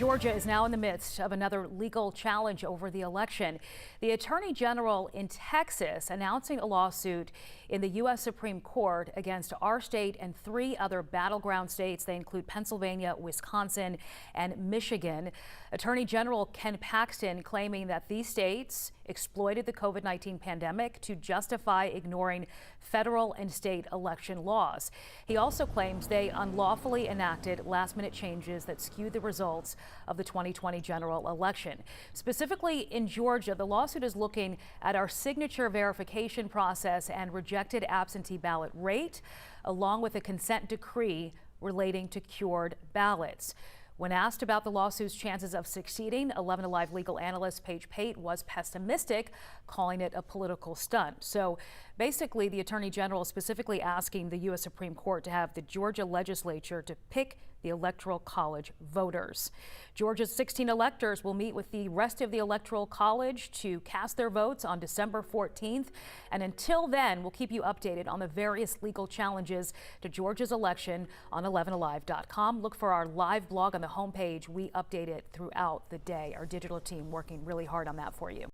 Georgia is now in the midst of another legal challenge over the election. The Attorney General in Texas announcing a lawsuit in the U.S. Supreme Court against our state and three other battleground states. They include Pennsylvania, Wisconsin, and Michigan. Attorney General Ken Paxton claiming that these states exploited the COVID-19 pandemic to justify ignoring federal and state election laws. He also claims they unlawfully enacted last-minute changes that skewed the results of the 2020 general election. Specifically in Georgia, the lawsuit is looking at our signature verification process and rejected absentee ballot rate, along with a consent decree relating to cured ballots. When asked about the lawsuit's chances of succeeding, 11 Alive legal analyst Paige Pate was pessimistic, calling it a political stunt. So basically, the Attorney General is specifically asking the U.S. Supreme Court to have the Georgia legislature to pick the Electoral College voters. Georgia's 16 electors will meet with the rest of the Electoral College to cast their votes on December 14th. And until then, we'll keep you updated on the various legal challenges to Georgia's election on 11alive.com. Look for our live blog on the homepage. We update it throughout the day. Our digital team working really hard on that for you.